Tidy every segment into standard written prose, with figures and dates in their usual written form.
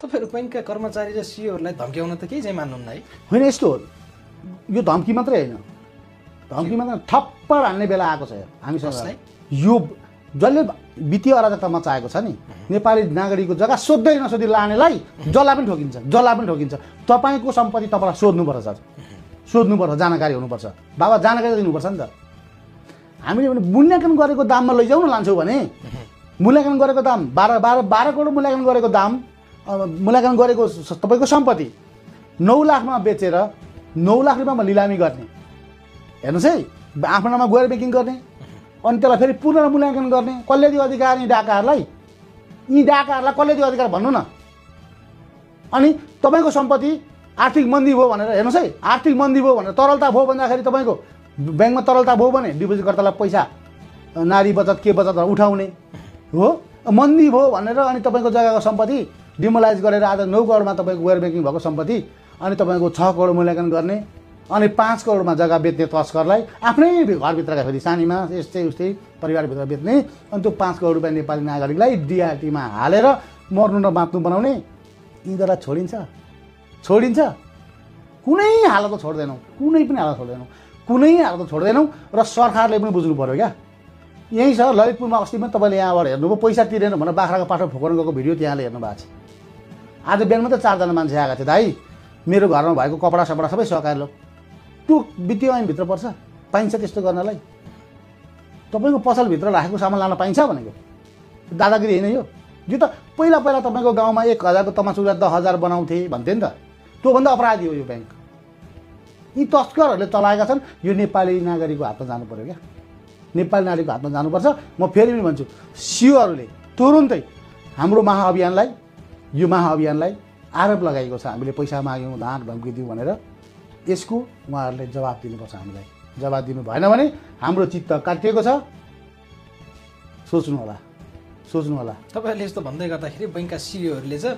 तपाईहरु बैंकका कर्मचारी र सीईओहरुलाई धम्क्याउन त केही चाहिँ मान्नुहुन्न है? होइन, यस्तो हो, यो धम्की मात्रै होइन, धम्की मात्र थप्पड हान्ने बेला आएको छ हामीसँग। यो जसले वित्तीय अराजकता मचाएको छ नि, नेपाली नागरिकको जग्गा सोध्दै नसोधी लानेलाई जसलाई पनि ठोकिन्छ, जसलाई पनि ठोकिन्छ। तपाईँको सम्पत्ति तपाईँलाई सोध्नुपर्छ सर, सोध्नुपर्छ, जानकारी हुनुपर्छ। बाबा जानकारी दिनुपर्छ नि त। हामीले भने मूल्याङ्कन गरेको दाममा लैजाउँ न लान्छौँ भने, मूल्याङ्कन गरेको दाम 12 करोड मूल्याङ्कन गरेको दाम, मूल्याङ्कन गरेको तपाईँको सम्पत्ति 9 लाखमा बेचेर 9 लाख रुपियाँमा लिलामी गर्ने, हेर्नुहोस् है, आफ्नो नाममा गएर ब्याङ्किङ गर्ने, अनि त्यसलाई फेरि पुनर्मूल्याङ्कन गर्ने। कसले दियो अधिकार यी डाकाहरूलाई? यी डाकाहरूलाई कसले दियो अधिकार भन्नु न? अनि तपाईँको सम्पत्ति आर्थिक मन्दी भयो भनेर, हेर्नुहोस् है, आर्थिक मन्दी भयो भनेर तरलता भयो भन्दाखेरि तपाईँको ब्याङ्कमा तरलता भयो भने डिपोजिटकर्तालाई पैसा नारी बचत के बचतहरू उठाउने हो। मन्दी भयो भनेर अनि तपाईँको जग्गाको सम्पत्ति डिमोलाइज गरेर आज 9 करोडमा तपाईँको गैर ब्याङ्किङ भएको सम्पत्ति अनि तपाईँको 6 करोड मूल्याङ्कन गर्ने, अनि 5 करोडमा जग्गा बेच्ने तस्करलाई आफ्नै घरभित्रका फेरि सानीमा यस्तै उस्तै परिवारभित्र बेच्ने, अनि त्यो 5 करोड रुपियाँ नेपाली नागरिकलाई डिआरटीमा हालेर मर्नु र बाँच्नु बनाउने। यिनीहरूलाई छोडिन्छ? छोडिन्छ? कुनै हालतमा छोड्दैनौँ, कुनै पनि हालत छोड्दैनौँ, कुनै हालतमा छोड्दैनौँ। र सरकारले पनि बुझ्नु पऱ्यो क्या। यहीँ छ ललितपुरमा अस्ति पनि तपाईँले यहाँबाट हेर्नुभयो, पैसा तिरेन भनेर बाख्राको पाठो फुकाउनु गएको भिडियो त्यहाँले हेर्नु भएको छ। आज बिहान मात्रै 4 जना मान्छे आएका थिए, दाइ मेरो घरमा भएको कपडा सपडा सबै सकाएर लो। त्यो वित्तीय ऐनभित्र पर्छ? पाइन्छ त्यस्तो गर्नलाई? तपाईँको पसलभित्र राखेको सामान लान पाइन्छ भनेको दादागिरी होइन यो? यो त पहिला तपाईँको गाउँमा 1000 को तमासुरा 10,000 बनाउँथे भन्थे नि त। त्योभन्दा अपराधी हो यो ब्याङ्क। यी तस्करहरूले चलाएका छन्। यो नेपाली नागरिकको हातमा जानु पर्यो क्या, नेपाली नागरिकको हातमा जानुपर्छ। म फेरि पनि भन्छु, सीईओहरूले तुरुन्तै हाम्रो महाअभियानलाई, यो महाअभियानलाई आरोप लगाएको छ हामीले पैसा माग्यौँ, धाक धम्की दिउँ भनेर, यसको उहाँहरूले जवाब दिनुपर्छ। हामीलाई जवाब दिनु भएन भने हाम्रो चित्त काटिएको छ। सोच्नु होला, सोच्नु होला। तपाईँहरूले यस्तो भन्दै गर्दाखेरि बैंकका सीईओहरूले चाहिँ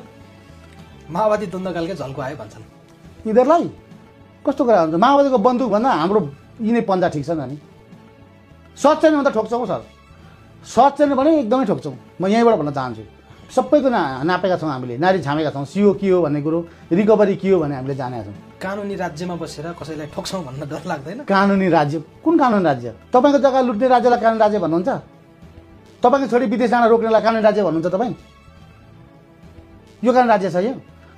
माओवादी द्वन्द्वकालकै झल्को आयो भन्छन्। यिनीहरूलाई कस्तो कुरा हुन्छ? माओवादीको बन्दुक भन्दा हाम्रो यिनै पन्जा ठिक छ नि। सच छैन भने त ठोक्छौँ सर, सच छैन भने एकदमै ठोक्छौँ। म यहीँबाट भन्न चाहन्छु, सबैको नापेका छौँ हामीले, नारी छामेका छौँ। सीओ के हो भन्ने कुरो, रिकभरी के हो भने हामीले जानेका छौँ। कानुनी राज्यमा बसेर कसैलाई ठोक्छौँ भन्न डर लाग्दैन? कानुनी राज्य? कुन कानुनी राज्य? तपाईँको जग्गा लुट्ने राज्यलाई कानुनी राज्य भन्नुहुन्छ? तपाईँको छोरी विदेश जान रोक्नेलाई कानुनी राज्य भन्नुहुन्छ तपाईँ? यो कानुनी राज्य छ यो?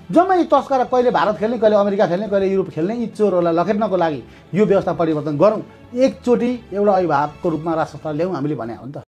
जम्मै तस्कर कहिले भारत खेल्ने, कहिले अमेरिका खेल्ने, कहिले युरोप खेल्ने, यी चोरहरूलाई लखेट्नको लागि यो व्यवस्था परिवर्तन गरौँ। एकचोटि एउटा अभिभावकको रूपमा राष्ट्र ल्याउँ हामीले भने हो नि त।